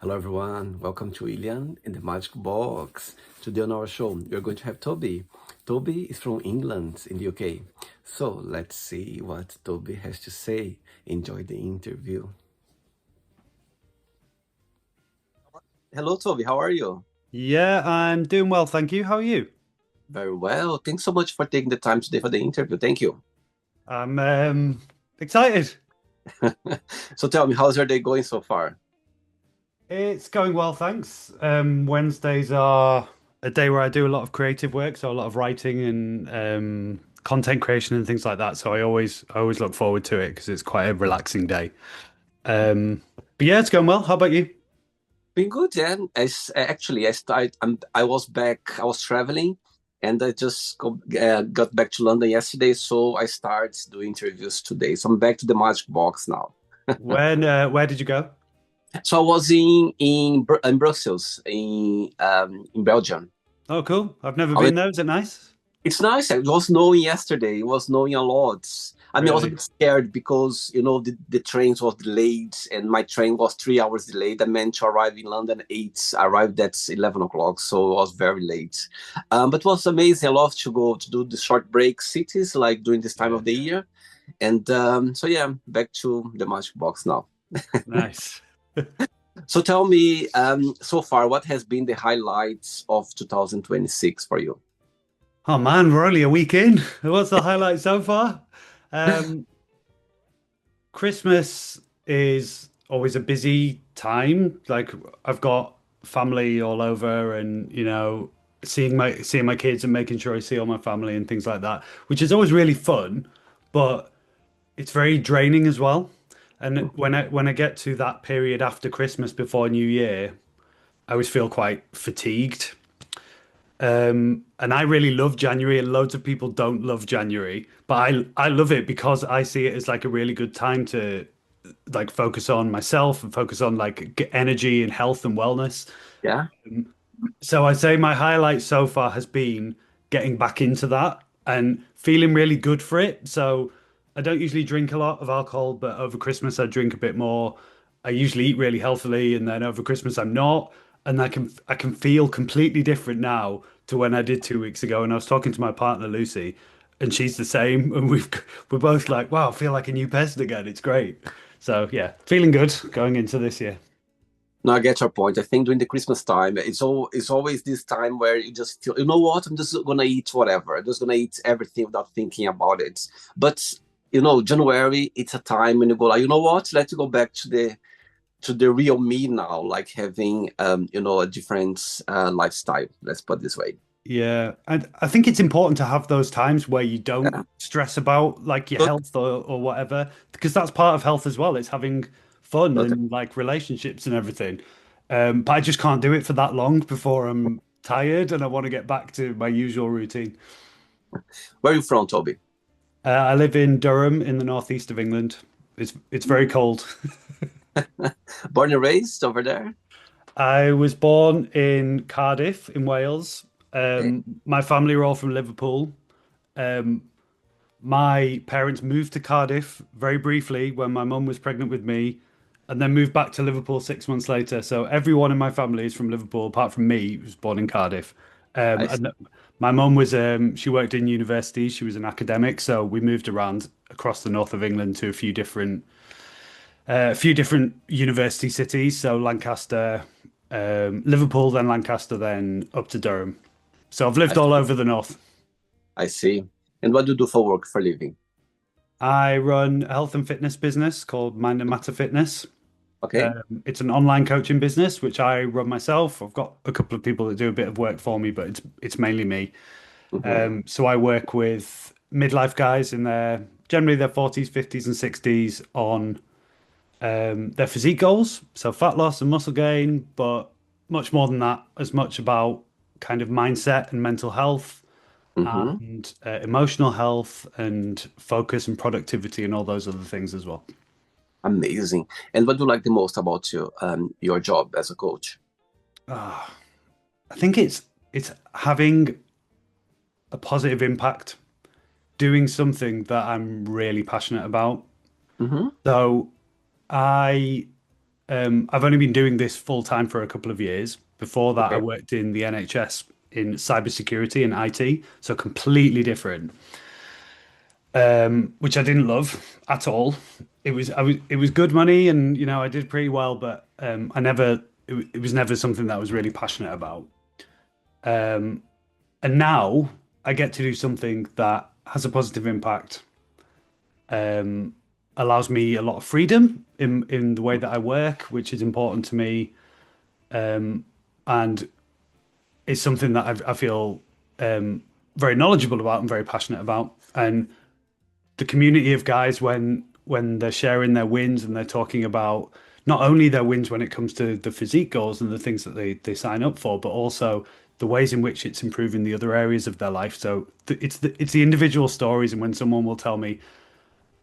Hello, everyone. Welcome to William in the Magic Box. Today on our show, we're going to have Toby. Toby is from England in the UK. So let's see what Toby has to say. Enjoy the interview. Hello, Toby. How are you? Yeah, I'm doing well, thank you. How are you? Very well. Thanks so much for taking the time today for the interview. Thank you. I'm excited. So tell me, how's your day going so far? It's going well, thanks. Wednesdays are a day where I do a lot of creative work, so a lot of writing and content creation and things like that. So I always look forward to it because it's quite a relaxing day. But yeah, it's going well. How about you? Been good, yeah. Actually, I was back. I was traveling, and got back to London yesterday. So I started doing interviews today. So I'm back to the Magic Box now. Where did you go? So I was in Brussels, in Belgium. Oh, cool. I've never I was, been there. Is it nice? it's nice. It was snowing yesterday. It was snowing a lot. I mean, I was a Really? bit scared because the trains was delayed, and my train was 3 hours delayed. I meant to arrive in London at 8. I arrived at 11 o'clock, so it was very late. But it was amazing. I love to go to do the short break cities like during this time Yeah. of the year. And so yeah, back to the Magic Box now. Nice. So tell me, so far, what has been the highlights of 2026 for you? Oh man, we're only a week in. What's the highlight so far? Um, Christmas is always a busy time. Like I've got family all over and seeing my kids and making sure I see all my family and things like that, which is always really fun, but it's very draining as well. And when I get to that period after Christmas before New Year, I always feel quite fatigued. And I really love January, and loads of people don't love January, but I love it because I see it as like a really good time to like focus on myself and focus on like energy and health and wellness. Yeah. So I'd say my highlight so far has been getting back into that and feeling really good for it. So I don't usually drink a lot of alcohol, but over Christmas I drink a bit more. I usually eat really healthily, and then over Christmas I'm not. And I can feel completely different now to when I did 2 weeks ago. And I was talking to my partner Lucy, and she's the same. And we're both like, wow, I feel like a new person again. It's great. So yeah, feeling good going into this year. No, I get your point. I think during the Christmas time, it's always this time where you just feel, you know what, I'm just gonna eat whatever. I'm just gonna eat everything without thinking about it. But January, it's a time when you go like, you know what, let's go back to the real me now, like having a different lifestyle. Let's put it this way. Yeah, and I think it's important to have those times where you Yeah. don't stress about like your Good. health or whatever, because that's part of health as well. It's having fun Good. and like relationships and everything. But I just can't do it for that long before I'm tired and I want to get back to my usual routine. Where are you from, Toby? I live in Durham in the northeast of England. It's very cold. Born and raised over there? I was born in Cardiff in Wales. Okay. My family were all from Liverpool. Um, My parents moved to Cardiff very briefly when my mum was pregnant with me, and then moved back to Liverpool 6 months later. So everyone in my family is from Liverpool, apart from me, who was born in Cardiff. I see. And my mum she worked in university. She was an academic, so we moved around across the north of England to a few different university cities. So Lancaster, Liverpool, then Lancaster, then up to Durham. So I've I lived all see. over the north. I see. And what do you do for work for living? I run a health and fitness business called Mind and Matter Fitness. Okay. It's an online coaching business which I run myself. I've got a couple of people that do a bit of work for me, but it's mainly me. Hmm. So I work with midlife guys in their 40s, 50s, and 60s on their physique goals, so fat loss and muscle gain, but much more than that, as much about kind of mindset and mental health Hmm. and emotional health and focus and productivity and all those other things as well. Amazing. And what do you like the most about your job as a coach? Ah, I think it's having a positive impact, doing something that I'm really passionate about. Hmm. So I I've only been doing this full time for a couple of years. Before that, I Okay. worked in the NHS in cybersecurity and IT, so completely different, which I didn't love at all. It was good money, and I did pretty well, but it was never something that I was really passionate about. And now I get to do something that has a positive impact, um, allows me a lot of freedom in the way that I work, which is important to me, and it's something that I feel very knowledgeable about and very passionate about. And the community of guys, when they're sharing their wins and they're talking about not only their wins when it comes to the physique goals and the things that they sign up for, but also the ways in which it's improving the other areas of their life. So it's the individual stories, and when someone will tell me,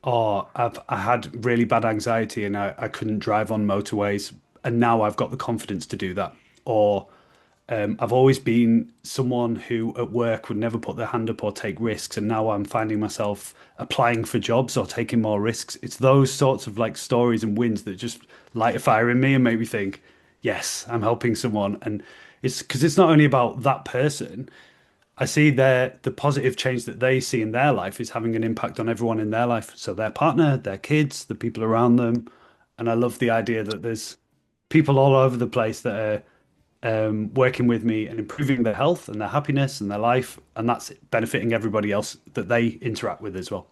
"Oh, I had really bad anxiety and I couldn't drive on motorways, and now I've got the confidence to do that," or I've always been someone who at work would never put their hand up or take risks, and now I'm finding myself applying for jobs or taking more risks. It's those sorts of like stories and wins that just light a fire in me and make me think, yes, I'm helping someone. And it's because it's not only about that person. I see the positive change that they see in their life is having an impact on everyone in their life. So their partner, their kids, the people around them. And I love the idea that there's people all over the place that are working with me and improving their health and their happiness and their life, and that's benefiting everybody else that they interact with as well.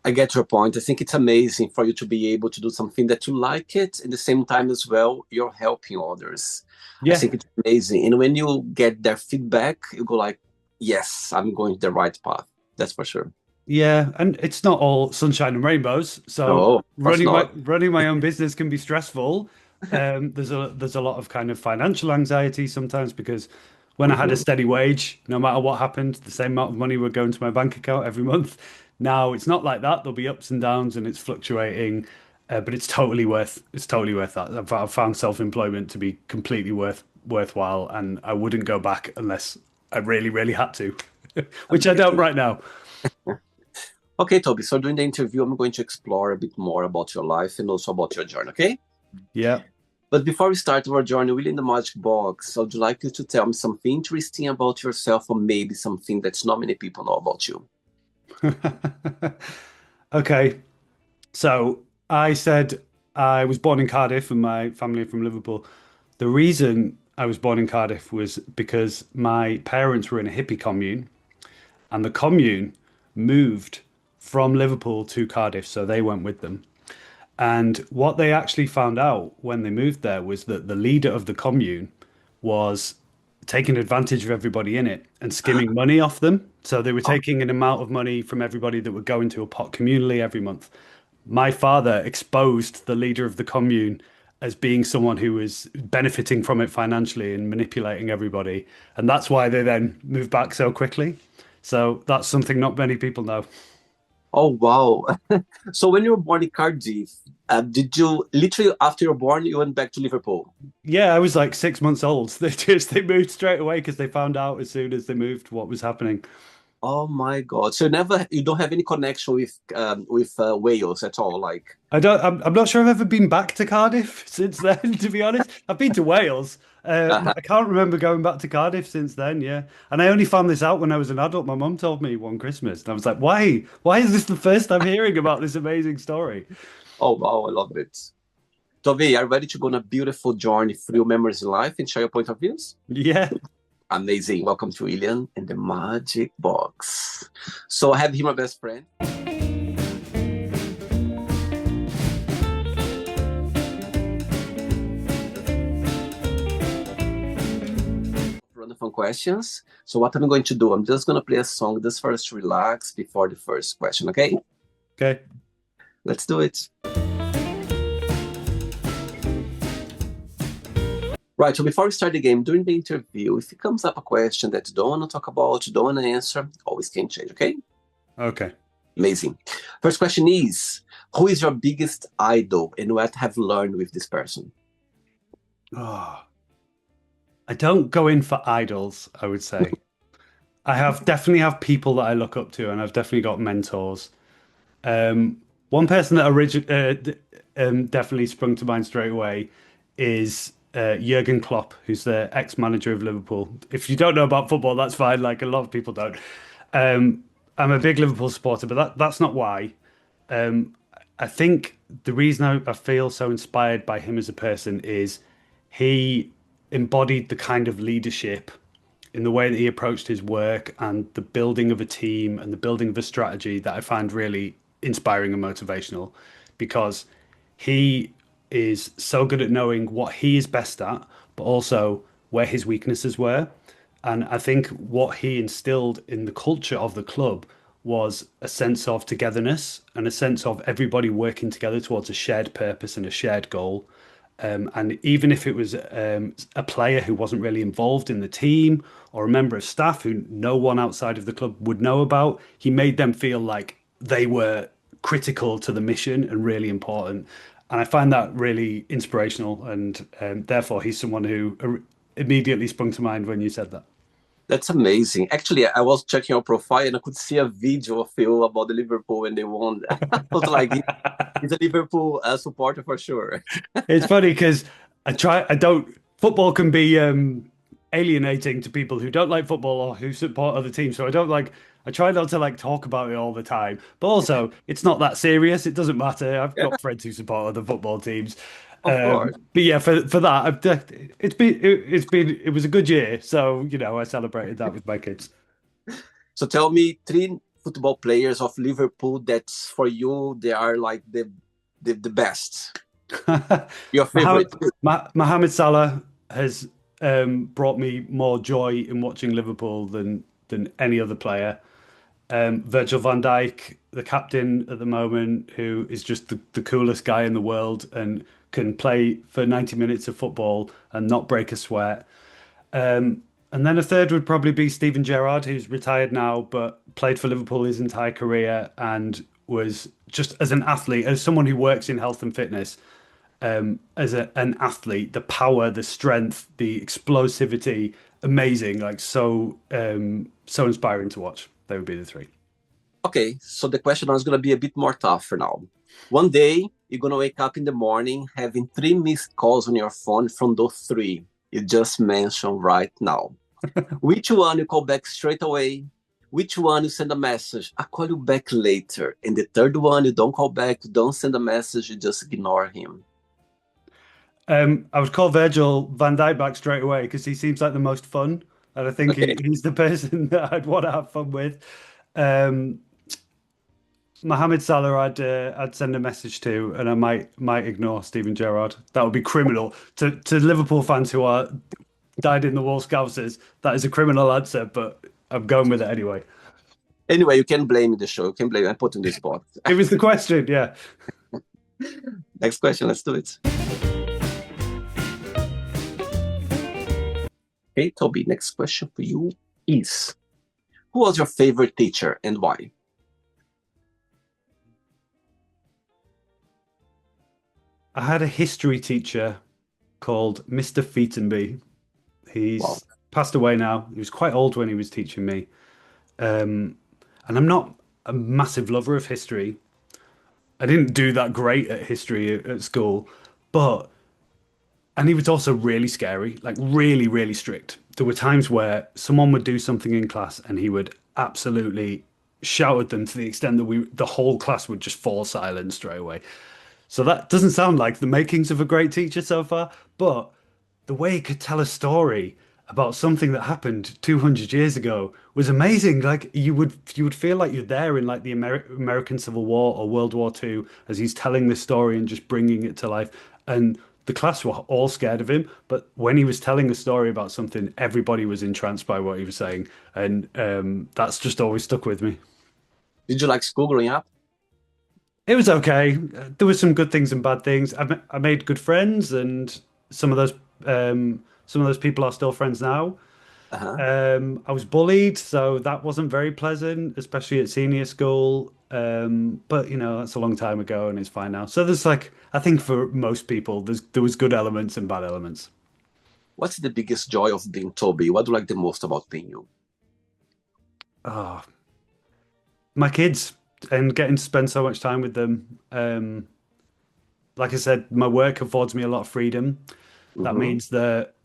I get your point. I think it's amazing for you to be able to do something that you like it, at the same time as well, you're helping others. I Yeah, think it's amazing. And when you get their feedback, you go like, yes, I'm going the right path. That's for sure. yeah, and it's not all sunshine and rainbows. So No, of course not. running my own business can be stressful. There's a lot of kind of financial anxiety sometimes because when I had a Mhm. steady wage, no matter what happened, the same amount of money would go into my bank account every month. Now it's not like that. There'll be ups and downs, and it's fluctuating, but it's totally worth that. I've found self-employment to be completely worthwhile, and I wouldn't go back unless I really, really had to, which I don't Amazing. right now. Okay, Toby. So during the interview, I'm going to explore a bit more about your life and also about your journey, okay? Yeah. But before we start our journey within the magic box, I would like you to tell me something interesting about yourself, or maybe something that's not many people know about you. Okay. So I said I was born in Cardiff and my family are from Liverpool. The reason I was born in Cardiff was because my parents were in a hippie commune and the commune moved from Liverpool to Cardiff, so they went with them. And what they actually found out when they moved there was that the leader of the commune was taking advantage of everybody in it and skimming money off them. So they were Oh, taking an amount of money from everybody that would go into a pot communally every month. My father exposed the leader of the commune as being someone who was benefiting from it financially and manipulating everybody. And that's why they then moved back so quickly. So that's something not many people know. oh wow. So when you were born in Cardiff, did you literally after you were born, you went back to Liverpool? Yeah, I was like 6 months old. They moved straight away because they found out as soon as they moved what was happening. Oh my God. So you don't have any connection with Wales at all, like I'm not sure I've ever been back to Cardiff since then, to be honest. I've been to Wales, uh but I can't remember going back to Cardiff since then. Yeah, and I only found this out when I was an adult. My mum told me one Christmas, and I was like, "Why? Why is this the first I'm hearing about this amazing story?" Oh wow, I love it. Toby, are you ready to go on a beautiful journey through your memories in life and share your point of views? Yeah. Amazing. Welcome to William and the Magic Box. So I have here my best friend. Run fun questions. So what I'm going to do, I'm just going to play a song just for us to relax before the first question, okay? Okay. Let's do it. Right, so before we start the game, during the interview, if it comes up a question that you don't want to talk about, you don't want to answer, always can change, okay? Okay. Amazing. First question is, who is your biggest idol and what have you learned with this person? Oh, I don't go in for idols, I would say. I have definitely have people that I look up to, and I've definitely got mentors. Um, One person that definitely sprung to mind straight away is Jurgen Klopp, who's the ex-manager of Liverpool. If you don't know about football, that's fine. Like a lot of people don't. I'm a big Liverpool supporter, but that's not why. Um, I think the reason I feel so inspired by him as a person is he embodied the kind of leadership in the way that he approached his work and the building of a team and the building of a strategy that I find really inspiring and motivational because he is so good at knowing what he is best at, but also where his weaknesses were. And I think what he instilled in the culture of the club was a sense of togetherness and a sense of everybody working together towards a shared purpose and a shared goal. And even if it was a player who wasn't really involved in the team or a member of staff who no one outside of the club would know about, he made them feel like they were critical to the mission and really important. And I find that really inspirational. And therefore, he's someone who immediately sprung to mind when you said that. That's amazing. Actually, I was checking your profile and I could see a video of you about the Liverpool when they won. I was like, he's a Liverpool supporter for sure. It's funny because I don't, football can be alienating to people who don't like football or who support other teams. So I try not to like talk about it all the time. But also, it's not that serious. It doesn't matter. I've got friends who support other football teams. Of course. But yeah, for that, it was a good year. So, I celebrated that with my kids. So tell me three football players of Liverpool that's for you, they are like the best. Your Mohamed, favorite. Mohamed Salah has brought me more joy in watching Liverpool than any other player. Virgil van Dijk, the captain at the moment, who is just the coolest guy in the world and can play for 90 minutes of football and not break a sweat. And then a third would probably be Steven Gerrard, who's retired now, but played for Liverpool his entire career and was just as an athlete, as someone who works in health and fitness, an athlete, the power, the strength, the explosivity, amazing, like so inspiring to watch. They would be the three. Okay, so the question is going to be a bit more tough for now. One day, you're going to wake up in the morning having three missed calls on your phone from those three you just mentioned right now. Which one you call back straight away? Which one you send a message? I'll call you back later. And the third one, you don't call back, you don't send a message, you just ignore him. I would call Virgil van Dijk back straight away because he seems like the most fun, and I think Okay. he's the person that I'd want to have fun with. Um, Mohamed Salah, I'd send a message to, and I might ignore Steven Gerrard. That would be criminal to Liverpool fans who are died in the wool Scousers. That is a criminal answer, but I'm going with it anyway. Anyway, you can blame the show. You can blame. I put in the spot. It was the question, yeah. Next question. Let's do it. Okay, Toby. Next question for you is: who was your favorite teacher and why? I had a history teacher called Mr. Featonby. Wow. He's passed away now. He was quite old when he was teaching me. Um, and I'm not a massive lover of history. I didn't do that great at history at school, but and he was also really scary, like really, really strict. There were times where someone would do something in class and he would absolutely shout at them to the extent that the whole class would just fall silent straight away. So that doesn't sound like the makings of a great teacher so far, but the way he could tell a story about something that happened 200 years ago was amazing. Like you would feel like you're there in like the American Civil War or World War II as he's telling this story and just bringing it to life. And the class were all scared of him, but when he was telling a story about something, everybody was entranced by what he was saying, and that's just always stuck with me. Did you like school growing up? It was okay. There were some good things and bad things. I made good friends, and some of those some of those people are still friends now. Uh-huh. I was bullied, so that wasn't very pleasant, especially at senior school. But that's a long time ago, and it's fine now. So there's like, I think for most people, there was good elements and bad elements. What's the biggest joy of being Toby? What do you like the most about being you? Ah, my kids, and getting to spend so much time with them. Like I said, my work affords me a lot of freedom. That Hmm. means that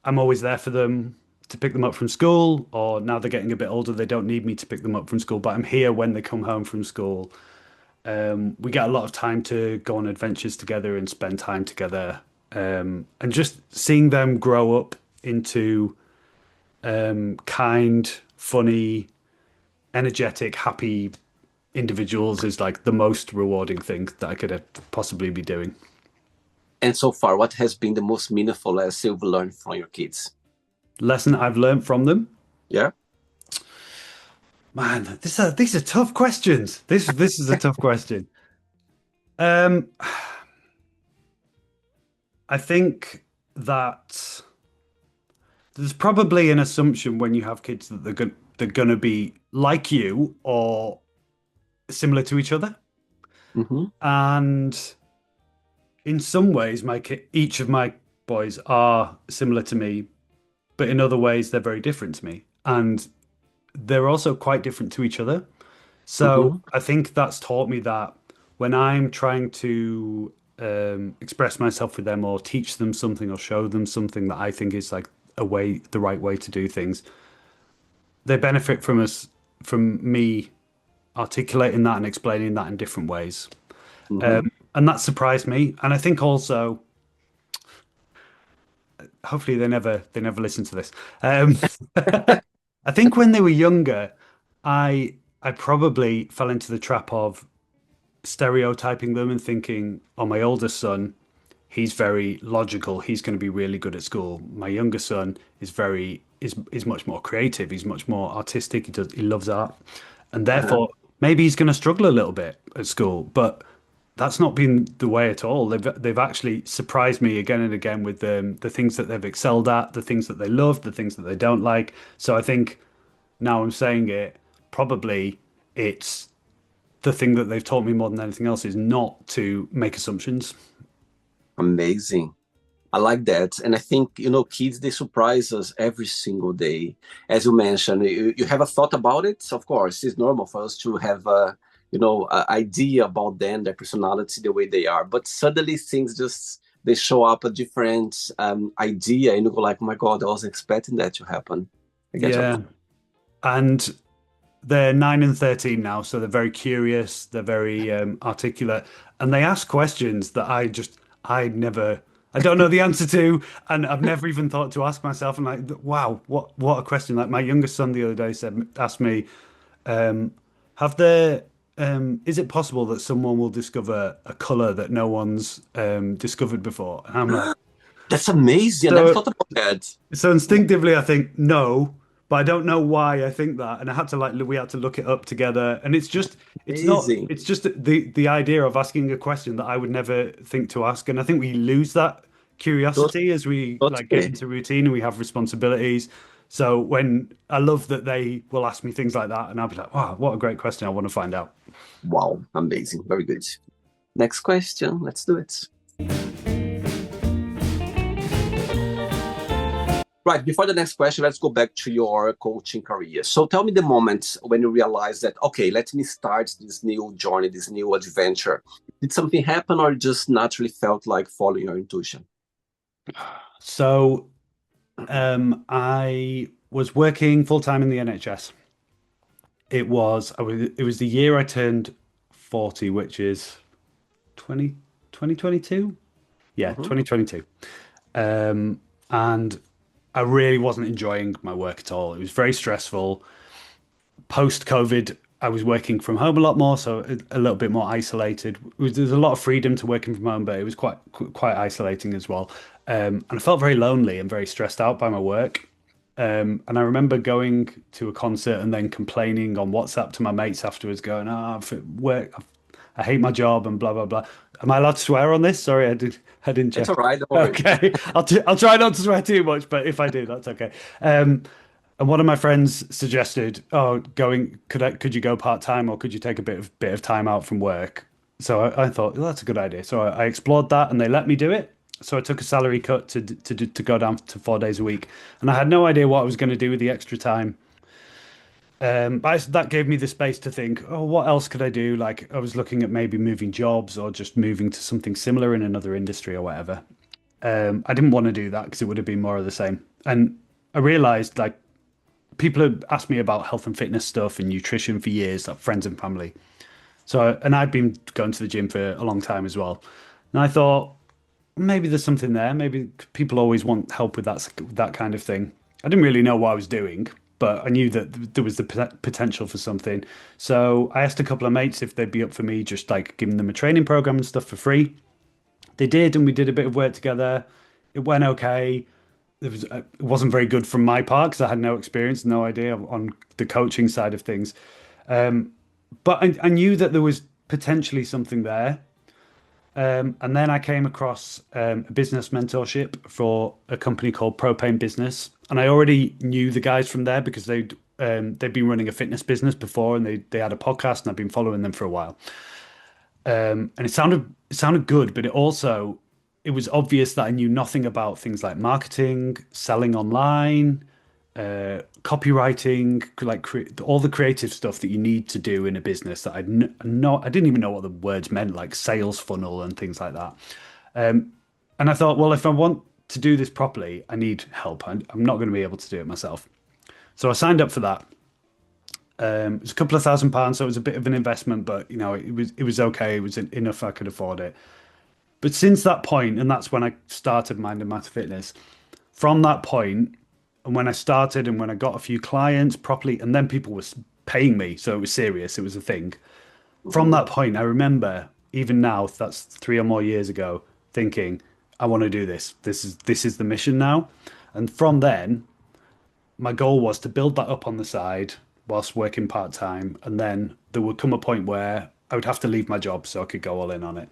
I'm always there for them to pick them up from school, or now they're getting a bit older, they don't need me to pick them up from school, but I'm here when they come home from school. We get a lot of time to go on adventures together and spend time together. And just seeing them grow up into kind, funny, energetic, happy individuals is like the most rewarding thing that I could possibly be doing. And so far, what has been the most meaningful lesson you've learned from your kids? Lesson I've learned from them. Yeah. Man, these are tough questions. This is a tough question. Um, I think that there's probably an assumption when you have kids that they're gonna be like you or similar to each other. Hmm. And in some ways, each of my boys are similar to me, but in other ways, they're very different to me. And they're also quite different to each other. So Hmm. I think that's taught me that when I'm trying to express myself with them or teach them something or show them something that I think is like the right way to do things, they benefit from me articulating that and explaining that in different ways. Hmm. And that surprised me. And I think also, hopefully they never listen to this. Um, I think when they were younger, I probably fell into the trap of stereotyping them and thinking, oh, my oldest son, he's very logical. He's going to be really good at school. My younger son is much more creative. He's much more artistic. He loves art, and Uh-huh. therefore maybe he's going to struggle a little bit at school. But that's not been the way at all. They've actually surprised me again and again with the things that they've excelled at, the things that they love, the things that they don't like. So I think now I'm saying it, probably it's the thing that they've taught me more than anything else is not to make assumptions. Amazing. I like that. And I think, kids, they surprise us every single day. As you mentioned, you have a thought about it. Of course, it's normal for us to have a idea about them, their personality, the way they are. But suddenly things just, they show up a different idea and you go like, oh my God, I wasn't expecting that to happen. I get your Yeah. point. And they're 9 and 13 now, so they're very curious, they're very articulate, and they ask questions that I don't know the answer to, and I've never even thought to ask myself. And like, wow, what a question! Like my youngest son the other day asked me, um, have there, is it possible that someone will discover a color that no one's discovered before? And I'm like, That's amazing. I never so thought about that. so instinctively, I think no, but I don't know why I think that, and I had to we had to look it up together, and it's not, Amazing. it's just the idea of asking a question that I would never think to ask, and I think we lose that Tot- curiosity as we like get Totally. into routine and we have responsibilities. So when I love that they will ask me things like that, and I'll be like, wow, what a great question! I want to find out. Wow. Amazing. Very good. Next question. Let's do it. Right, before the next question, let's go back to your coaching career. So tell me the moment when you realized that, okay, let me start this new journey, this new adventure. Did something happen or you just naturally felt like following your intuition? So I was working full time in the NHS. It was the year I turned 40, which is 2022. Yeah, Hmm. 2022. And I really wasn't enjoying my work at all. It was very stressful. Post COVID, I was working from home a lot more, so a little bit more isolated. There's a lot of freedom to working from home, but it was quite isolating as well. And I felt very lonely and very stressed out by my work. And I remember going to a concert and then complaining on WhatsApp to my mates afterwards, going, "Ah, I hate my job and blah blah blah." Am I allowed to swear on this? Sorry, I didn't It's all check. right, don't worry. Okay, I'll try not to swear too much, but if I do, that's okay. And one of my friends suggested, "Oh, could you go part time or could you take a bit of time out from work?" So I thought, well, that's a good idea. So I explored that, and they let me do it. So I took a salary cut to go down to 4 days a week, and I had no idea what I was going to do with the extra time. But that gave me the space to think, oh, what else could I do? Like I was looking at maybe moving jobs or just moving to something similar in another industry or whatever. I didn't want to do that because it would have been more of the same. And I realized like people have asked me about health and fitness stuff and nutrition for years, like friends and family. So, and I'd been going to the gym for a long time as well. And I thought maybe there's something there. Maybe people always want help with that kind of thing. I didn't really know what I was doing, but I knew that there was the potential for something. So I asked a couple of mates if they'd be up for me just like giving them a training program and stuff for free. They did, and we did a bit of work together. It went okay. It wasn't very good from my part because I had no experience, no idea on the coaching side of things. But I knew that there was potentially something there. And then I came across a business mentorship for a company called Propane Business, and I already knew the guys from there because they'd been running a fitness business before, and they had a podcast, and I've been following them for a while. And it sounded good, but it was obvious that I knew nothing about things like marketing, selling online, copywriting, like all the creative stuff that you need to do in a business that I didn't even know what the words meant, like sales funnel and things like that. And I thought, well, if I want to do this properly, I need help. I'm not going to be able to do it myself. So I signed up for that. It was a couple of £1,000, so it was a bit of an investment, but it was okay. It was enough I could afford it. But since that point, and that's when I started Mind and Matter Fitness. From that point, and when I started, and when I got a few clients properly, and then people were paying me, so it was serious. It was a thing. From Mhm. that point, I remember even now, that's 3 or more years ago, thinking, I want to do this. This is the mission now. And from then, my goal was to build that up on the side whilst working part time, and then there would come a point where I would have to leave my job so I could go all in on it.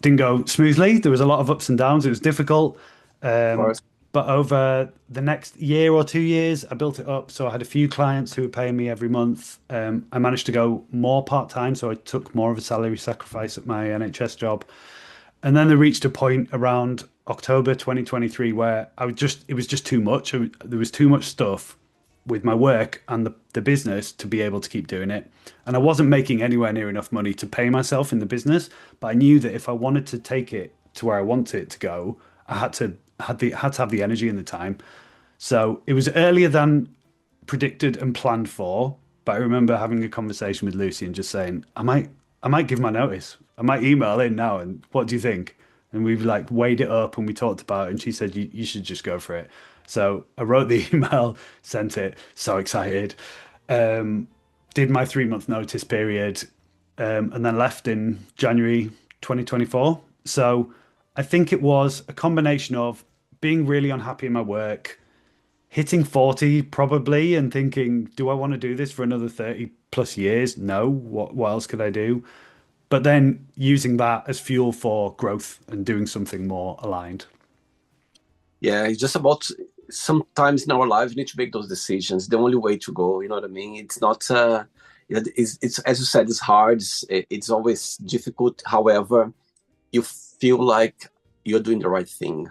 Didn't go smoothly. There was a lot of ups and downs. It was difficult. Of Um, course. but over the next year or 2 years, I built it up. So I had a few clients who were paying me every month. I managed to go more part time. So I took more of a salary sacrifice at my NHS job. And then they reached a point around October 2023 where it was just too much. There was too much stuff with my work and the business to be able to keep doing it. And I wasn't making anywhere near enough money to pay myself in the business, but I knew that if I wanted to take it to where I wanted it to go, I had to have the energy and the time. So it was earlier than predicted and planned for, but I remember having a conversation with Lucy and just saying, I might give my notice. I might email in now and what do you think? And we've like weighed it up and we talked about it and she said you should just go for it. So I wrote the email, sent it, so excited. Um, did my 3 month notice period, and then left in January 2024. So I think it was a combination of being really unhappy in my work, hitting 40 probably and thinking, do I want to do this for another 30 plus years? No. What else could I do? But then using that as fuel for growth and doing something more aligned. Yeah, it's just about sometimes in our lives we need to make those decisions. The only way to go, you know what I mean? It's not it's as you said, it's hard. It's always difficult. However, you feel like you're doing the right thing.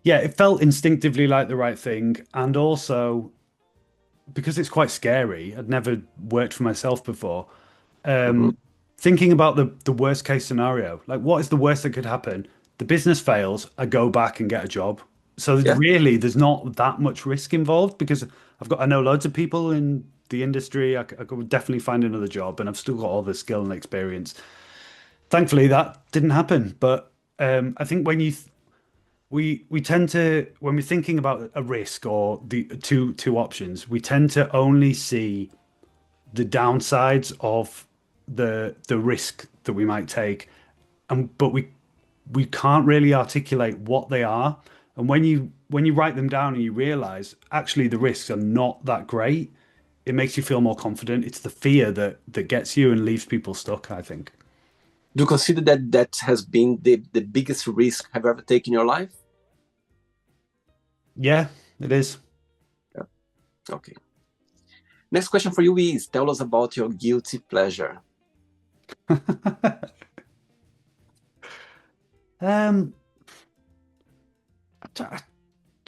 Yeah, it felt instinctively like the right thing. And also because it's quite scary, I'd never worked for myself before. Hmm. Thinking about the worst case scenario, like what is the worst that could happen? The business fails, I go back and get a job. So Yeah. really, there's not that much risk involved because I know loads of people in the industry. I could definitely find another job, and I've still got all the skill and experience. Thankfully, that didn't happen. But I think we tend to when we're thinking about a risk or the two options, we tend to only see the downsides of the risk that we might take, and but we can't really articulate what they are. And when you write them down and you realize actually the risks are not that great, it makes you feel more confident. It's the fear that gets you and leaves people stuck, I think. Do you consider that that has been the biggest risk have you ever taken in your life? Yeah, it is. Yeah. Okay. Next question for you is tell us about your guilty pleasure. um I,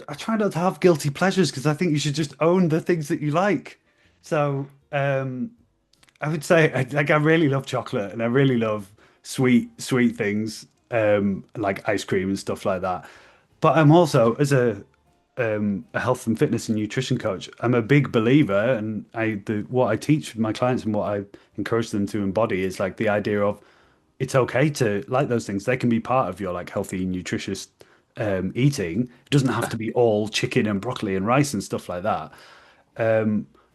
I try not to have guilty pleasures because I think you should just own the things that you like. So, I would say like I really love chocolate and I really love sweet things, like ice cream and stuff like that. But I'm also, as a health and fitness and nutrition coach, I'm a big believer, and what I teach my clients and what I encourage them to embody is like the idea of it's okay to like those things. They can be part of your like healthy, nutritious eating. It doesn't have to be all chicken and broccoli and rice and stuff like that.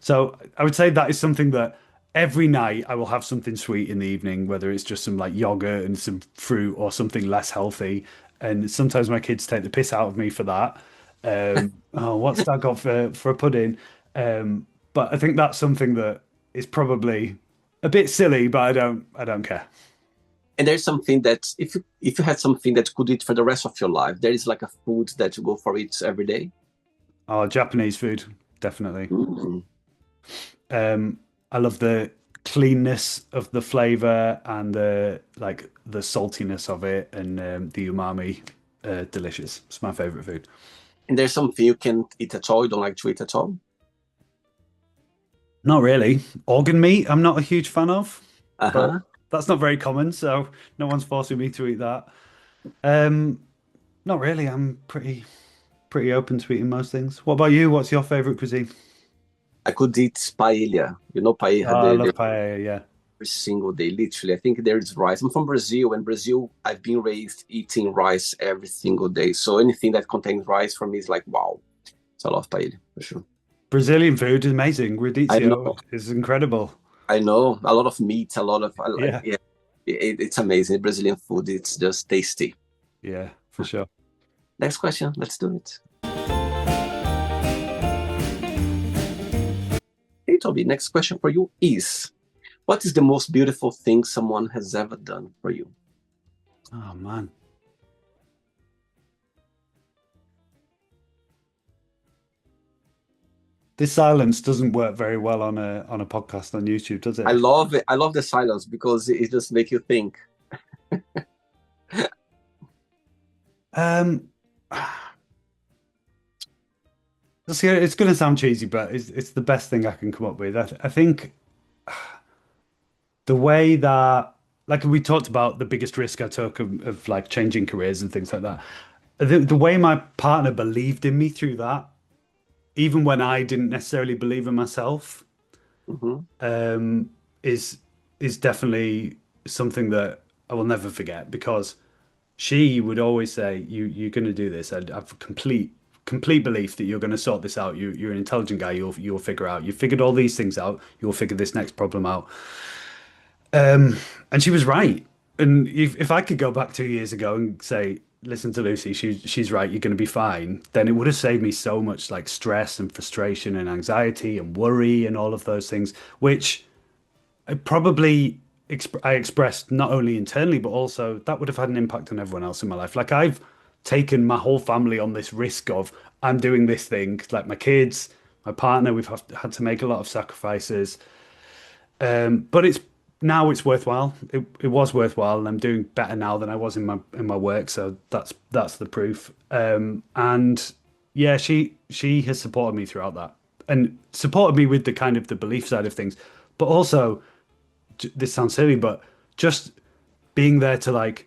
So I would say that is something that every night I will have something sweet in the evening, whether it's just some like yogurt and some fruit or something less healthy. And sometimes my kids take the piss out of me for that. Oh, what's that got for a pudding? But I think that's something that is probably a bit silly, but I don't care. And there's something that if you had something that you could eat for the rest of your life, there is like a food that you go for it every day. Oh, Japanese food, definitely. Mm. I love the cleanness of the flavor and the saltiness of it and the umami. Delicious. It's my favorite food. And there's something you can eat at all, you don't like to eat at all. Not really. Organ meat, I'm not a huge fan of, but Uh-huh. that's not very common, so no one's forcing me to eat that. Um, Not really. I'm pretty open to eating most things. What about you? What's your favorite cuisine? I could eat paella. You know paella, Oh, I the love paella, yeah. every single day, literally. I think there is rice. I'm from Brazil, and Brazil, I've been raised eating rice every single day. So anything that contains rice for me is like, wow. So I love paella, for sure. Brazilian food is amazing. I Radicchio know, is incredible. I know. A lot of meat, a lot of, Yeah, yeah, it's amazing. Brazilian food, it's just tasty. yeah, for sure. Next question, let's do it. Hey, Toby, next question for you is, what is the most beautiful thing someone has ever done for you? Oh man. This silence doesn't work very well on a podcast on YouTube, does I it? love it. I love the silence because it just makes you think. Um, see, it's going to sound cheesy, but it's the best thing I can come up with. I think the way that, like we talked about, the biggest risk I took of like changing careers and things like that. The way my partner believed in me through that, even when I didn't necessarily believe in myself, Hmm. um, is is definitely something that I will never forget because she would always say, you're going to do this. I have complete belief that you're going to sort this out. You're an intelligent guy. You'll figure out. You figured all these things out. You'll figure this next problem out." And she was right. And if I could go back 2 years ago and say, "Listen to Lucy. She's right. You're going to be fine," then it would have saved me so much like stress and frustration and anxiety and worry and all of those things, which I probably I expressed not only internally, but also that would have had an impact on everyone else in my life. Like I've taken my whole family on this risk of I'm doing this thing, like my kids, my partner, had to make a lot of sacrifices. But it's worthwhile. It was worthwhile, and I'm doing better now than I was in my work. So that's the proof. And yeah, she has supported me throughout that, and supported me with the kind of the belief side of things, but also this sounds silly, but just being there to like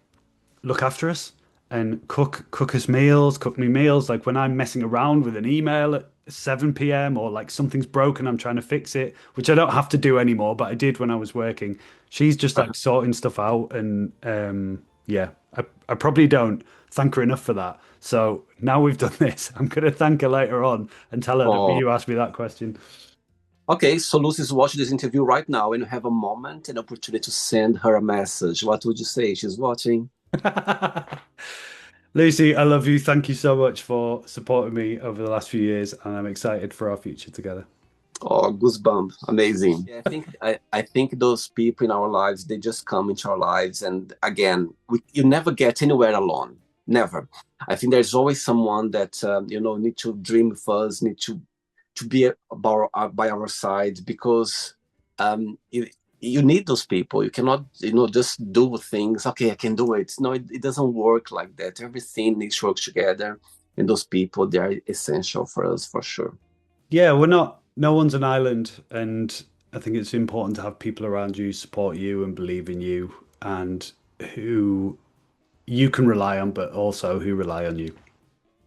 look after us and cook us meals, cook me meals. Like when I'm messing around with an email at 7 p.m. or like something's broken, I'm trying to fix it, which I don't have to do anymore, but I did when I was working. She's just like sorting stuff out, and yeah, I probably don't thank her enough for that. So now we've done this, I'm gonna thank her later on and tell her that Oh, you asked me that question. okay. So Lucy's watching this interview right now, and you have a moment, an opportunity to send her a message. What would you say? She's watching. Lucy, I love you. Thank you so much for supporting me over the last few years, and I'm excited for our future together. Oh, goosebump. Amazing. Yeah, I think those people in our lives, they just come into our lives. And again, you never get anywhere alone. Never. I think there's always someone that, need to dream with us, need to be about, by our side because you need those people. You cannot, just do things. Okay, I can do it. No, it doesn't work like that. Everything needs to work together. And those people, they are essential for us for sure. Yeah, we're not. no one's an island, and I think it's important to have people around you support you and believe in you, and who you can rely on, but also who rely on you.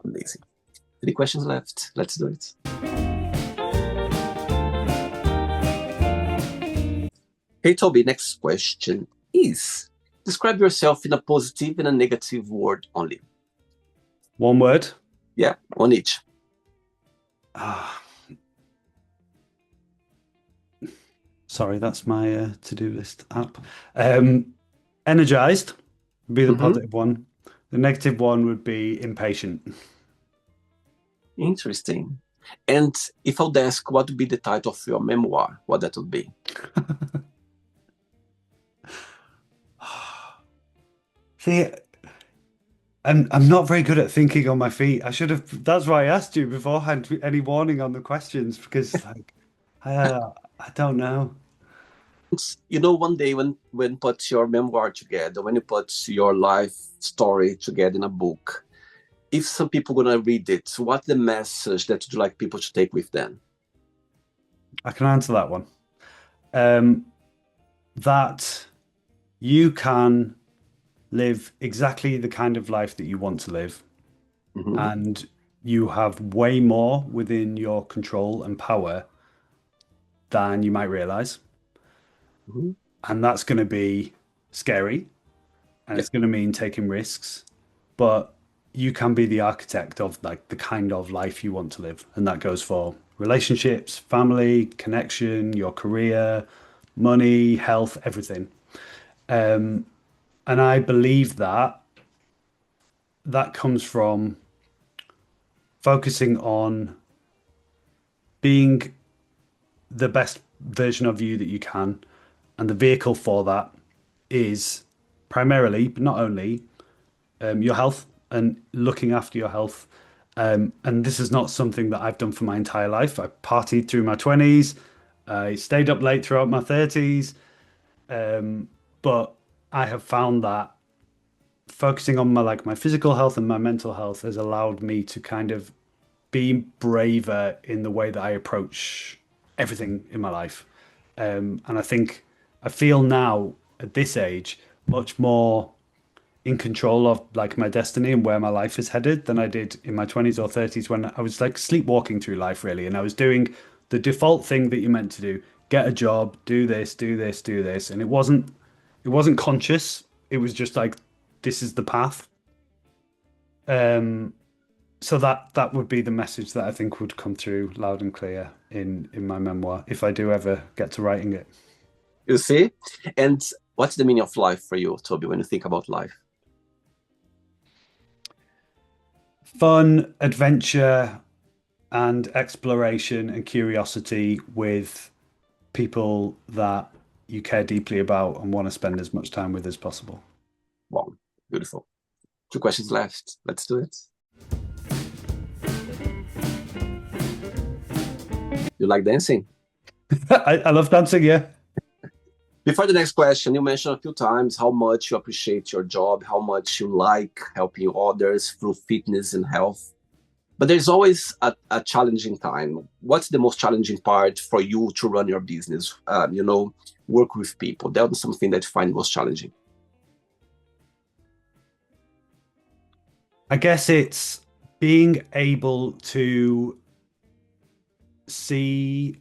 Amazing. Any questions left? Let's do it. Hey, Toby, next question is describe yourself in a positive and a negative word only. One word. Yeah, one each. Ah, sorry, that's my to-do list app. Energized would be the Mm-hmm. positive one. The negative one would be impatient. Interesting. And if I would ask what would be the title of your memoir, what that would be? See, I'm not very good at thinking on my feet. I should have. That's why I asked you beforehand. Any warning on the questions because like I don't know. You know, one day when put your memoir together, when you put your life story together in a book, if some people gonna read it, what's the message that you'd like people to take with them? I can answer that one. Um, that you can live exactly the kind of life that you want to live, Mm-hmm. and you have way more within your control and power than you might realize. Mm-hmm. And that's going to be scary and Yeah. it's going to mean taking risks, but you can be the architect of like the kind of life you want to live. And that goes for relationships, family, connection, your career, money, health, everything. Um, and I believe that that comes from focusing on being the best version of you that you can. And the vehicle for that is primarily, but not only, your health and looking after your health. And this is not something that I've done for my entire life. I partied through my 20s. I stayed up late throughout my 30s. But I have found that focusing on my physical health and my mental health has allowed me to kind of be braver in the way that I approach everything in my life. And I think I feel now at this age much more in control of like my destiny and where my life is headed than I did in my 20s or 30s when I was like sleepwalking through life really, and I was doing the default thing that you're meant to do: get a job, do this, do this, do this, and it wasn't conscious. It was just like this is the path. Um, so that would be the message that I think would come through loud and clear in my memoir if I do ever get to writing it. You see? And what's the meaning of life for you, Toby, when you think about life? Fun, adventure, and exploration and curiosity with people that you care deeply about and want to spend as much time with as possible. Wow, beautiful. Two questions left. Let's do it. You like dancing? I love dancing, yeah. Before the next question, you mentioned a few times how much you appreciate your job, how much you like helping others through fitness and health. But there's always a challenging time. What's the most challenging part for you to run your business? Work with people. That was something that you find most challenging. I guess it's being able to see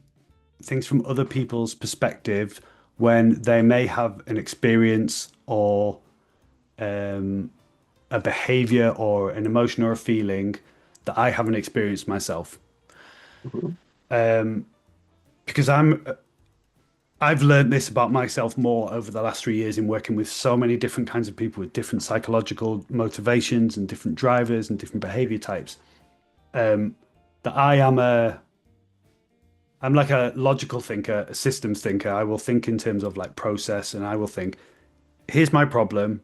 things from other people's perspective when they may have an experience or um, a behavior or an emotion or a feeling that I haven't experienced myself. Mhm. Um, because I've learned this about myself more over the last 3 years in working with so many different kinds of people with different psychological motivations and different drivers and different behavior types. Um, that I'm like a logical thinker, a systems thinker. I will think in terms of like process, and I will think, here's my problem.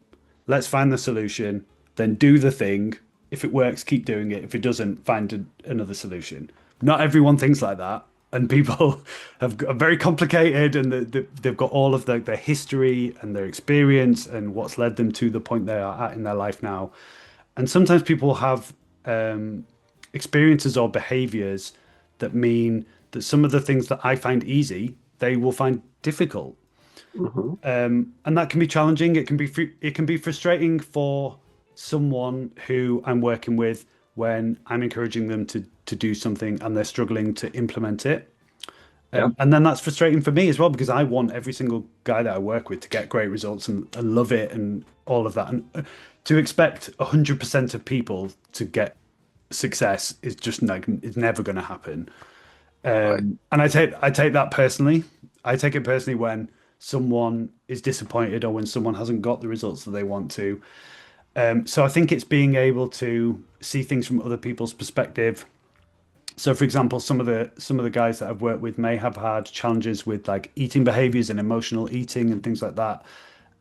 Let's find the solution, then do the thing. If it works, keep doing it. If it doesn't, find another solution. Not everyone thinks like that. And people are very complicated, and they've got all of their history and their experience and what's led them to the point they are at in their life now. And sometimes people have experiences or behaviors that mean that some of the things that I find easy, they will find difficult. Hmm. And that can be challenging. It can be frustrating for someone who I'm working with when I'm encouraging them to do something and they're struggling to implement it. Yeah, And then that's frustrating for me as well because I want every single guy that I work with to get great results and love it and all of that. And to expect 100% of people to get success is just like it's never going to happen. right. And I take that personally. I take it personally when someone is disappointed or when someone hasn't got the results that they want to. So I think it's being able to see things from other people's perspective. So, for example, some of the guys that I've worked with may have had challenges with like eating behaviors and emotional eating and things like that.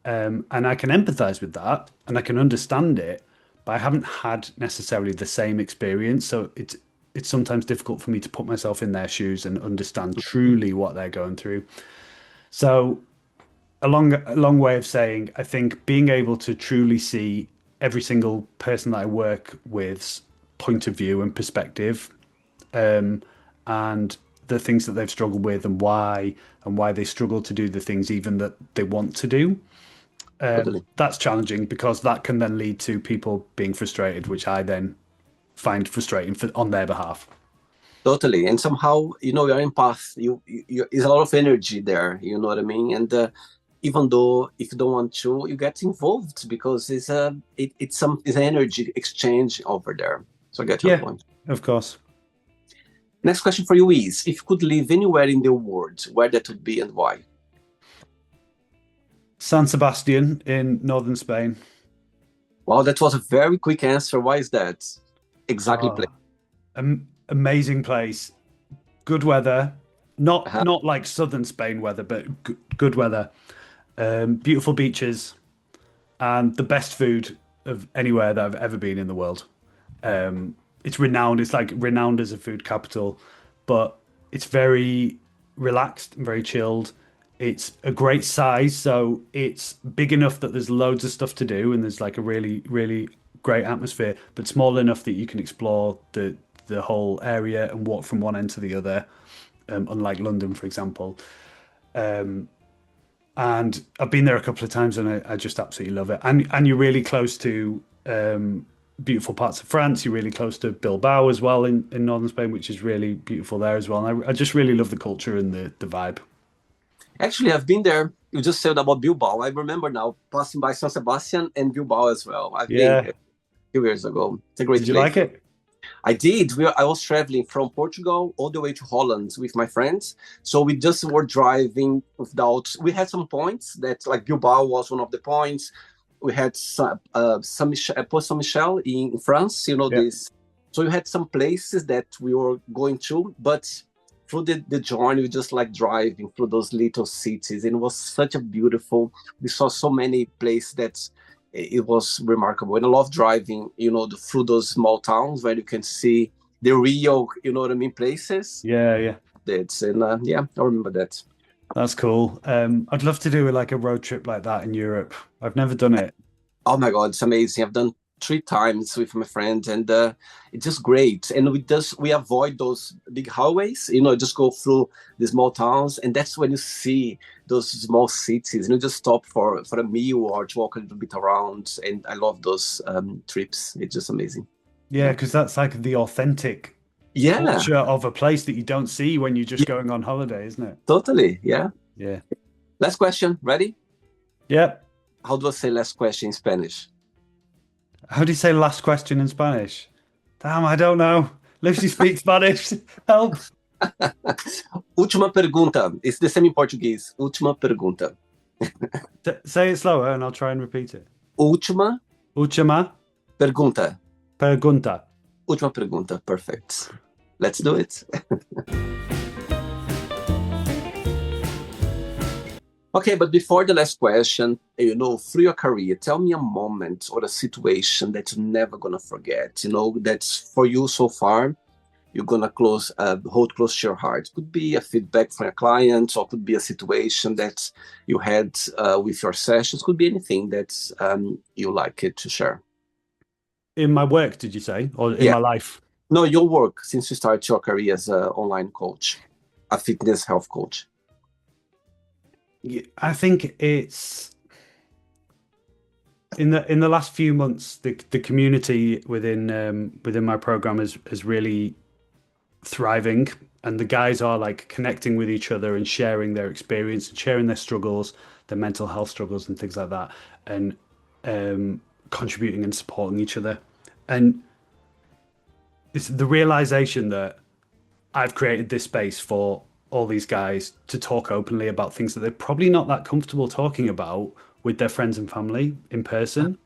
And I can empathize with that and I can understand it, but I haven't had necessarily the same experience. So it's sometimes difficult for me to put myself in their shoes and understand truly what they're going through. So a long way of saying, I think being able to truly see every single person that I work with's point of view and perspective, and the things that they've struggled with and why they struggle to do the things even that they want to do. Totally. That's challenging because that can then lead to people being frustrated, which I then find frustrating on their behalf. Totally. And somehow, you're in path. There's a lot of energy there. You know what I mean? And even though if you don't want to, you get involved because it's an energy exchange over there. So I get your Yeah, point. of course. Next question for you is: if you could live anywhere in the world, where that would be and why? San Sebastian in northern Spain. Wow, that was a very quick answer. Why is that? Exactly. Oh, amazing place. Good weather. Uh-huh. Not like southern Spain weather, but good weather. Beautiful beaches and the best food of anywhere that I've ever been in the world. It's renowned. It's like renowned as a food capital, but it's very relaxed and very chilled. It's a great size, so it's big enough that there's loads of stuff to do, and there's like a really great atmosphere, but small enough that you can explore the whole area and walk from one end to the other. Unlike London, for example. And I've been there a couple of times, and I just absolutely love it. And you're really close to beautiful parts of France. You're really close to Bilbao as well in northern Spain, which is really beautiful there as well. And I just really love the culture and the vibe. Actually, I've been there. You just said about Bilbao. I remember now passing by San Sebastian and Bilbao as well. I've been Yeah. a few years ago. It's a Did great you place. like it? I did. I was traveling from Portugal all the way to Holland with my friends. So we just were driving without. We had some points that, like Bilbao, was one of the points. We had Saint Michel in France. Yeah. This. So we had some places that we were going to, but through the journey, we just like driving through those little cities, and it was such a beautiful. We saw so many places that it was remarkable. And I love driving, through those small towns where you can see the real, what I mean, places. Yeah, yeah. That's and yeah, I remember that. That's cool. I'd love to do like a road trip like that in Europe. I've never done it. Oh my God, it's amazing. I've done 3 times with my friend, and it's just great. And we avoid those big highways, just go through the small towns, and that's when you see those small cities, and you just stop for a meal or to walk a little bit around. And I love those trips. It's just amazing. Yeah, Yeah. because that's like the authentic Yeah, culture of a place that you don't see when you're just yeah, going on holiday, isn't it? totally. Yeah. Yeah. Last question. Ready? Yeah. How do I say last question in Spanish? How do you say last question in Spanish? Damn, I don't know. Lucy speaks Spanish. Help. Última pergunta. It's the same in Portuguese. Última pergunta. Say it slower and I'll try and repeat it. Última Última pergunta. pergunta. Última pergunta. Perfect. Let's do it. Okay, but before the last question, through your career, tell me a moment or a situation that you're never gonna forget. That's for you so far. You're gonna hold close to your heart. Could be a feedback from a client, or could be a situation that you had with your sessions. Could be anything that you like it to share. In my work, did you say? Or in Yeah. my life? No, your work since you started your career as an online coach. a fitness health coach? Yeah, I think it's in the last few months, the community within my program is really thriving, and the guys are like connecting with each other and sharing their experience and sharing their struggles, their mental health struggles and things like that, and contributing and supporting each other. And it's the realization that I've created this space for all these guys to talk openly about things that they're probably not that comfortable talking about with their friends and family in person.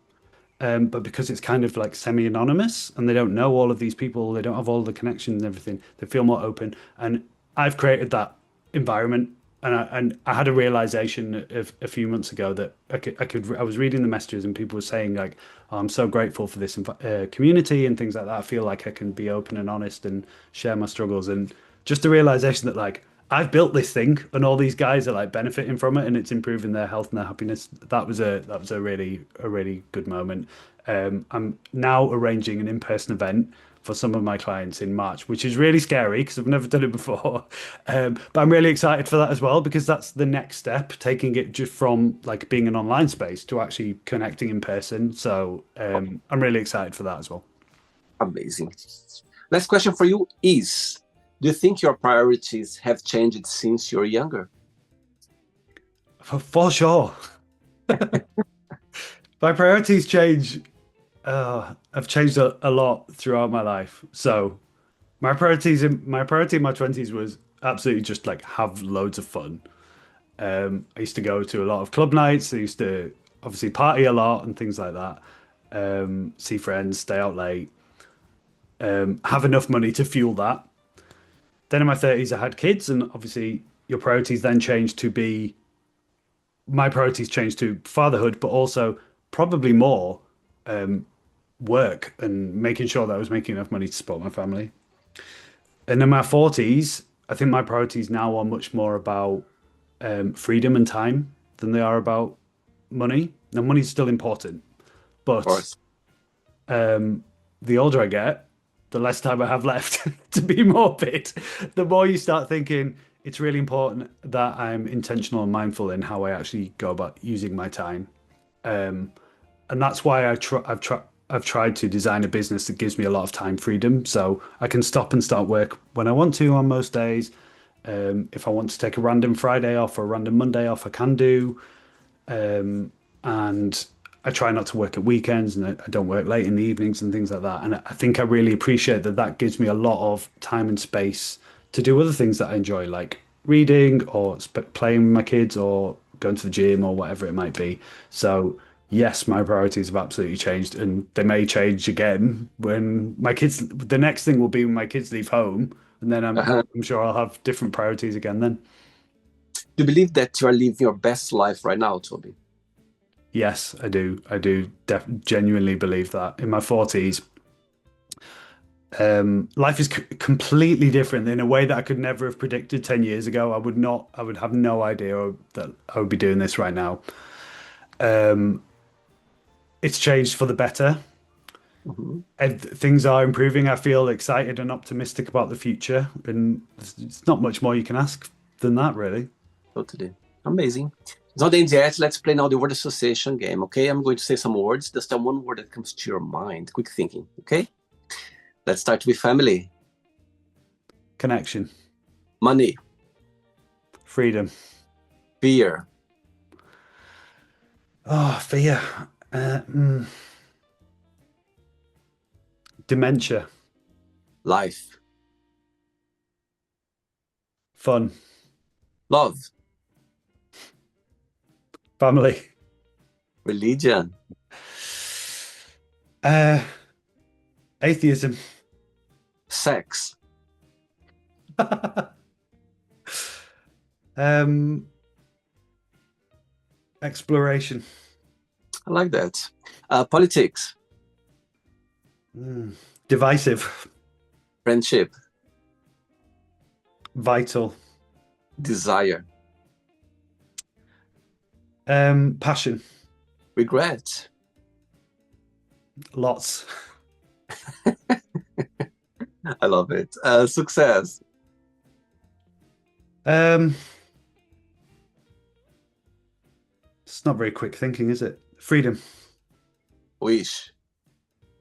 But because it's kind of like semi-anonymous and they don't know all of these people, they don't have all the connections and everything, they feel more open. And I've created that environment. And I had a realization a few months ago that I was reading the messages and people were saying like, oh, I'm so grateful for this community and things like that. I feel like I can be open and honest and share my struggles. And just the realization that like I've built this thing and all these guys are like benefiting from it and it's improving their health and their happiness. That was a really good moment. I'm now arranging an in-person event for some of my clients in March, which is really scary because I've never done it before. But I'm really excited for that as well because that's the next step, taking it just from like being an online space to actually connecting in person. So I'm really excited for that as well. Amazing. Last question for you is, do you think your priorities have changed since you're younger? For sure. My priorities change. I've changed a lot throughout my life. So my priority in my 20s was absolutely just like have loads of fun. I used to go to a lot of club nights. I used to obviously party a lot and things like that. See friends, stay out late, have enough money to fuel that. Then in my 30s, I had kids, and obviously your priorities then changed to be my priorities changed to fatherhood, but also probably more work and making sure that I was making enough money to support my family. And in my 40s, I think my priorities now are much more about freedom and time than they are about money. Now, money's still important, Of but course. the older I get, the less time I have left to be morbid. The more you start thinking it's really important that I'm intentional and mindful in how I actually go about using my time. And that's why I've tried to design a business that gives me a lot of time freedom, so I can stop and start work when I want to on most days. If I want to take a random Friday off or a random Monday off, I can do. And I try not to work at weekends and I don't work late in the evenings and things like that. And I think I really appreciate that that gives me a lot of time and space to do other things that I enjoy, like reading or playing with my kids or going to the gym or whatever it might be. So, yes, my priorities have absolutely changed and they may change again when my kids, the next thing will be when my kids leave home. And then Uh-huh. I'm sure I'll have different priorities again then. Do you believe that you are living your best life right now, Toby? Yes, I do. I do genuinely believe that. In my 40s, life is completely different in a way that I could never have predicted 10 years ago. I would have no idea that I would be doing this right now. It's changed for the better. Mhm. And things are improving. I feel excited and optimistic about the future. And it's not much more you can ask than that, really. Totally. Amazing. So then yet, let's play now the word association game, okay? I'm going to say some words. Just tell one word that comes to your mind. Quick thinking, okay? Let's start with family. Connection, Money. freedom. Fear. Oh, fear. Uh, mm, Dementia, Life. fun, Love. family. Religion. Uh, Atheism. Sex. um, Exploration. I like that. Politics. Mm. Divisive. Friendship. Vital. Desire. Passion. Regret. Lots. I love it. Success. Um, it's not very quick thinking, is it? Freedom. Wish.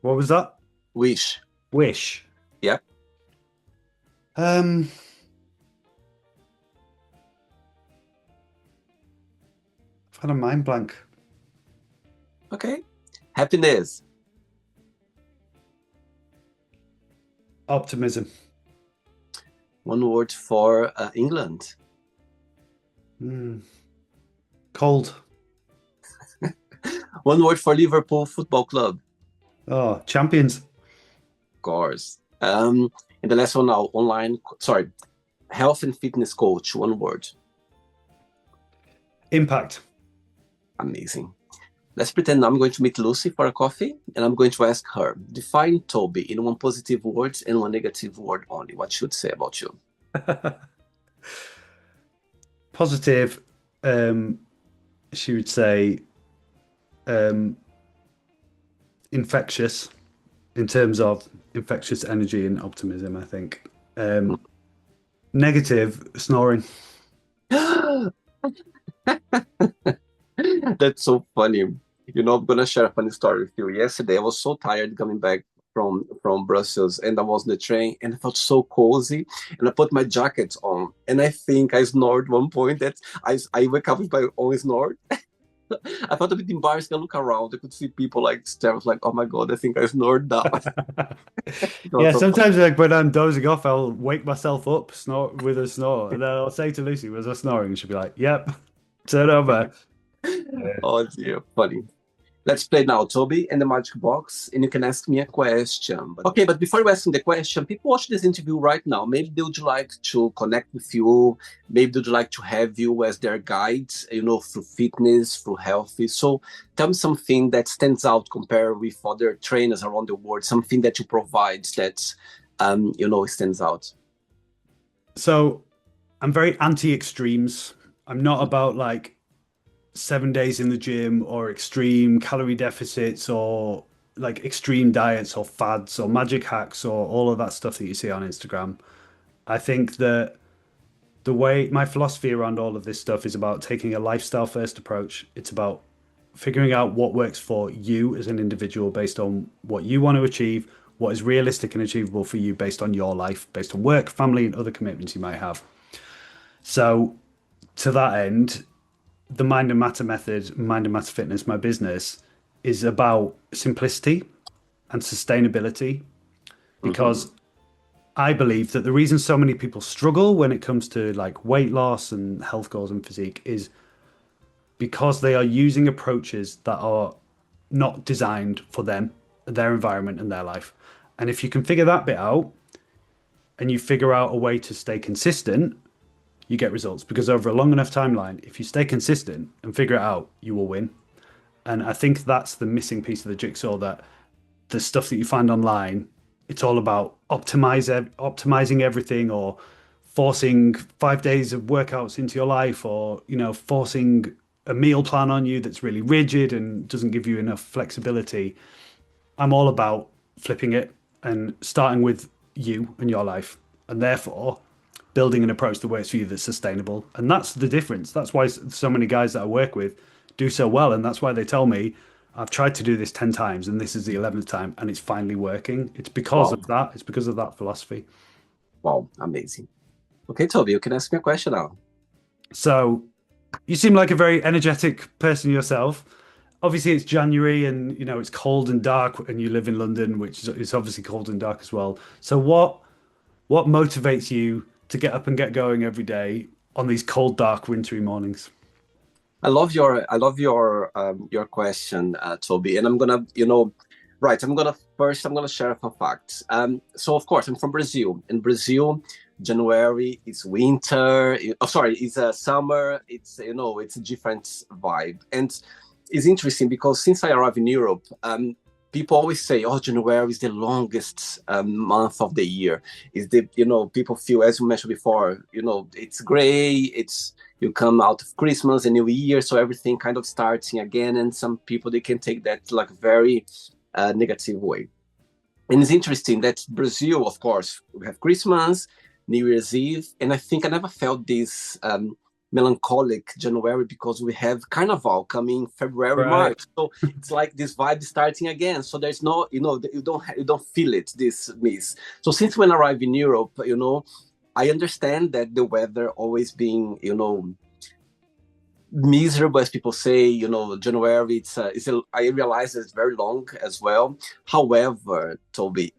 What was that? Wish. Wish. Yeah. Um, I've had a mind blank. Okay. Happiness. Optimism. One word for England. Hmm. Cold. One word for Liverpool Football Club. Oh, champions. Of course. And the last one now, online. Sorry, health and fitness coach. One word. Impact. Amazing. Let's pretend I'm going to meet Lucy for a coffee, and I'm going to ask her, define Toby in one positive word and one negative word only. What should say about you? Positive. Um, she would say um, infectious in terms of infectious energy and optimism, I think. Negative, snoring. That's so funny. I'm gonna share a funny story with you. Yesterday, I was so tired coming back from Brussels, and I was on the train, and I felt so cozy, and I put my jacket on, and I think I snored one point. That I wake up with my own snore. I felt a bit embarrassed. I look around, I could see people like stare, like, "Oh my god, I think I snored now." It was Yeah, so funny. sometimes like when I'm dozing off, I'll wake myself up, snore with a snore, and then I'll say to Lucy, "Was I snoring?" And she'll be like, "Yep, turn over." Yeah. Oh dear, funny. Let's play now, Toby, and the magic box, and you can ask me a question. Okay, but before you ask me the question, people watch this interview right now. Maybe they would like to connect with you. Maybe they would like to have you as their guide, through fitness, through healthy. So tell me something that stands out compared with other trainers around the world, something that you provide that, stands out. So I'm very anti-extremes. I'm not about like 7 days in the gym or extreme calorie deficits or like extreme diets or fads or magic hacks or all of that stuff that you see on Instagram. I think that the way my philosophy around all of this stuff is about taking a lifestyle first approach. It's about figuring out what works for you as an individual based on what you want to achieve, what is realistic and achievable for you based on your life, based on work, family, and other commitments you might have. So, to that end, the Mind and Matter method, Mind and Matter Fitness, my business, is about simplicity and sustainability Hmm. because I believe that the reason so many people struggle when it comes to like weight loss and health goals and physique is because they are using approaches that are not designed for them, their environment, and their life. And if you can figure that bit out and you figure out a way to stay consistent, you get results because over a long enough timeline, if you stay consistent and figure it out, you will win. And I think that's the missing piece of the jigsaw that the stuff that you find online, it's all about optimizing everything or forcing 5 days of workouts into your life or, forcing a meal plan on you that's really rigid and doesn't give you enough flexibility. I'm all about flipping it and starting with you and your life, and therefore building an approach that works for you that's sustainable. And that's the difference. That's why so many guys that I work with do so well, and that's why they tell me I've tried to do this 10 times and this is the 11th time and it's finally working. It's because Wow, of that. It's because of that philosophy. wow, amazing. Okay, Toby, you can ask me a question now. So you seem like a very energetic person yourself. Obviously, it's January and it's cold and dark, and you live in London, which is obviously cold and dark as well. So what motivates you to get up and get going every day on these cold, dark, wintry mornings? I love your question, Toby, and I'm gonna, right. I'm gonna share a fact. So of course I'm from Brazil. In Brazil, January is winter. Oh, sorry, it's summer. It's a different vibe, and it's interesting because since I arrived in Europe, people always say, "Oh, January is the longest month of the year." Is the people feel, as you mentioned before, it's gray. It's you come out of Christmas and New Year, so everything kind of starting again. And some people they can take that like very negative way. And it's interesting that Brazil, of course, we have Christmas, New Year's Eve, and I think I never felt this melancholic January because we have Carnival coming February, Right. March. So it's like this vibe starting again. So there's no, you don't feel it this miss. So since when I arrived in Europe, I understand that the weather always being, miserable, as people say. January, I realize it's very long as well. However, Toby,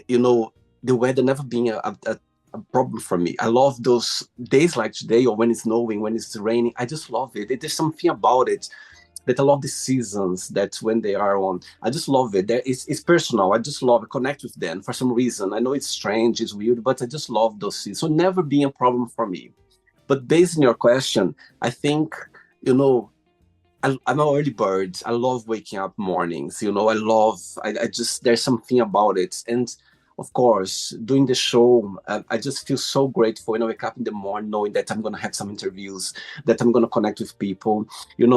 you know, the weather never being a problem for me. I love those days like today, or when it's snowing, when it's raining. I just love it. There's something about it that I love the seasons that when they are on. I just love it. It's personal. I just love it. Connect with them for some reason. I know it's strange, it's weird, but I just love those seasons. So never being a problem for me. But based on your question, I think, you know, I'm an early bird. I love waking up mornings. I just, there's something about it. And of course, doing the show, I just feel so grateful when I wake up in the morning knowing that I'm going to have some interviews, that I'm going to connect with people,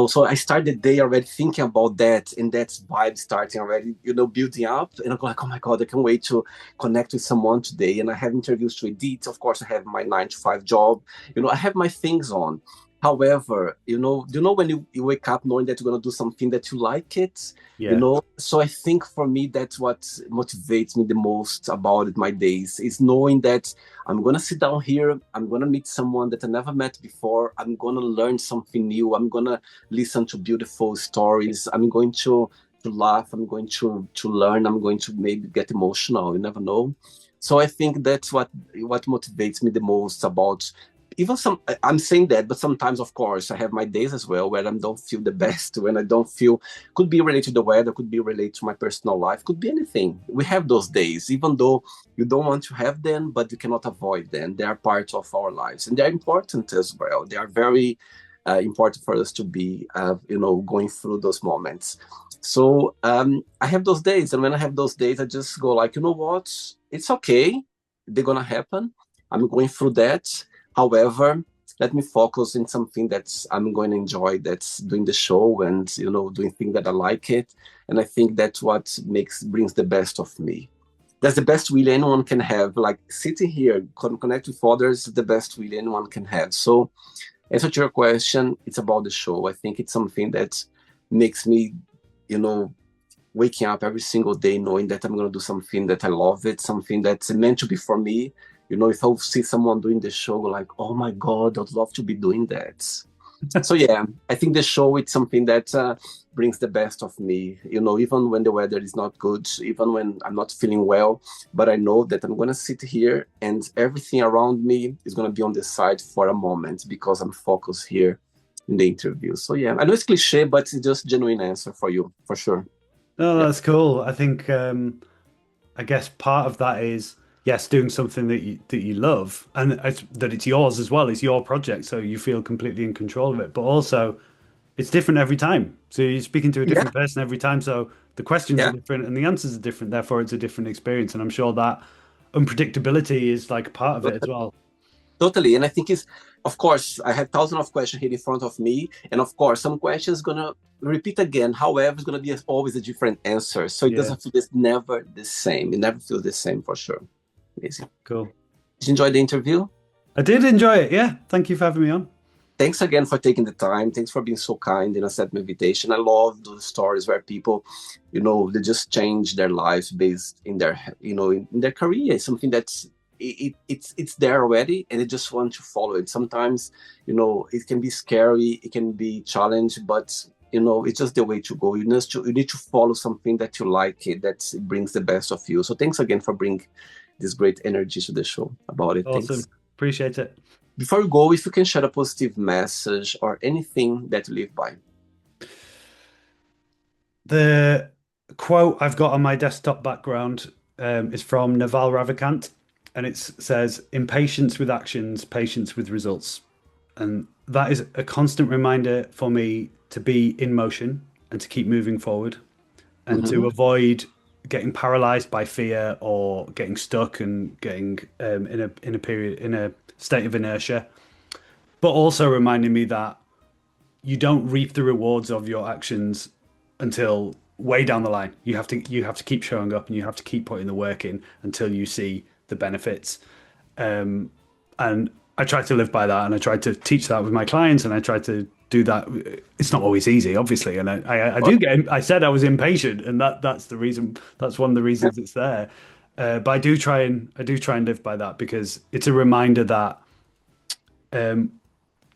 So I start the day already thinking about that, and that's vibe starting already, building up. And I'm like, oh my God, I can't wait to connect with someone today. And I have interviews to edit. Of course, I have my 9 to 5 job. I have my things on. However, when you wake up knowing that you're going to do something that you like it, Yeah. So I think for me, that's what motivates me the most about it, my days, is knowing that I'm going to sit down here, I'm going to meet someone that I never met before, I'm going to learn something new, I'm going to listen to beautiful stories, I'm going to laugh, I'm going to learn, I'm going to maybe get emotional, you never know. So I think that's what motivates me the most about even I'm saying that, but sometimes, of course, I have my days as well where I don't feel the best, when I don't feel, could be related to the weather, could be related to my personal life, could be anything. We have those days, even though you don't want to have them, but you cannot avoid them. They are part of our lives, and they're important as well. They are very important for us to be, going through those moments. So I have those days, and when I have those days, I just go like, you know what? It's okay. They're gonna happen. I'm going through that. However, let me focus in something that I'm going to enjoy, that's doing the show and, doing things that I like it. And I think that's what brings the best of me. That's the best really anyone can have. Like sitting here, connect with others, the best really anyone can have. So answer to your question, it's about the show. I think it's something that makes me, you know, waking up every single day knowing that I'm going to do something that I love it, something that's meant to be for me. If I see someone doing the show, like, oh my God, I'd love to be doing that. So yeah, I think the show it's something that brings the best of me. Even when the weather is not good, even when I'm not feeling well, but I know that I'm gonna sit here and everything around me is gonna be on the side for a moment because I'm focused here in the interview. So yeah, I know it's cliche, but it's just genuine answer for you for sure. No, Yeah, that's cool. I think I guess part of that is yes, doing something that you love and that it's yours as well. It's your project, so you feel completely in control of it. But also, it's different every time. So you're speaking to a yeah, different person every time. So the questions are yeah. different and the answers are different. Therefore, it's a different experience. And I'm sure that unpredictability is like part of it as well. Totally. And I think of course, I have thousands of questions here in front of me. And of course, some questions gonna repeat again. However, it's gonna be always a different answer. So it Yeah, doesn't feel it's never the same. It never feels the same for sure. Amazing. cool. Did you enjoy the interview? I did enjoy it. Yeah. Thank you for having me on. Thanks again for taking the time. Thanks for being so kind and accept my invitation. I love those stories where people, they just change their lives based in their, in their career. It's something that's it's there already, and they just want to follow it. Sometimes, it can be scary, it can be challenge, but it's just the way to go. You need to follow something that you like, it that brings the best of you. So thanks again for bringing this great energy to the show about it. Awesome. Thanks. Appreciate it. Before we go, if you can share a positive message or anything that you live by. The quote I've got on my desktop background is from Naval Ravikant, and it says, "Impatience with actions, patience with results." And that is a constant reminder for me to be in motion and to keep moving forward and Mm-hmm. to avoid getting paralyzed by fear or getting stuck and getting in a state of inertia. But also reminding me that you don't reap the rewards of your actions until way down the line. You have to keep showing up and you have to keep putting the work in until you see the benefits. And I try to live by that, and I try to teach that with my clients, and I try to do that. It's not always easy, obviously, and I do get. I said I was impatient, and that's the reason. That's one of the reasons it's there. But I do try and live by that because it's a reminder that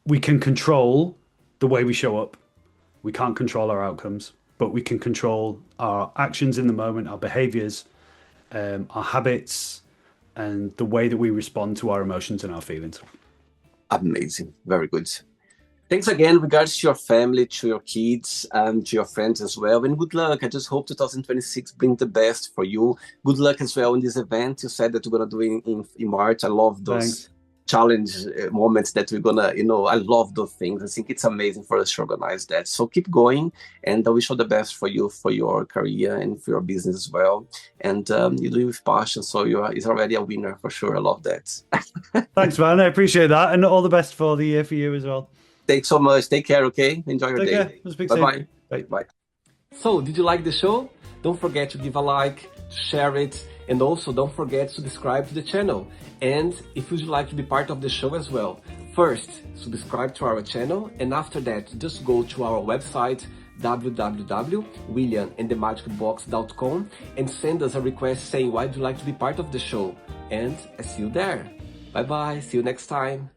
we can control the way we show up. We can't control our outcomes, but we can control our actions in the moment, our behaviors, our habits, and the way that we respond to our emotions and our feelings. Amazing. Very good. Thanks again, regards to your family, to your kids, and to your friends as well. And good luck. I just hope 2026 bring the best for you. Good luck as well in this event. You said that you're going to do in March. I love those Thanks. challenge moments that we're going to, I love those things. I think it's amazing for us to organize that. So keep going. And I wish all the best for you, for your career and for your business as well. And you do it with passion. So it's already a winner for sure. I love that. Thanks, man. I appreciate that. And all the best for the year for you as well. Thanks so much. Take care, okay? Enjoy your Take day. care. We'll speak Bye-bye. soon. Bye. Bye. So, did you like the show? Don't forget to give a like, share it, and also don't forget to subscribe to the channel. And if you'd like to be part of the show as well, first, subscribe to our channel, and after that, just go to our website, www.williamandthemagicbox.com, and send us a request saying why you'd like to be part of the show. And I see you there. Bye-bye. See you next time.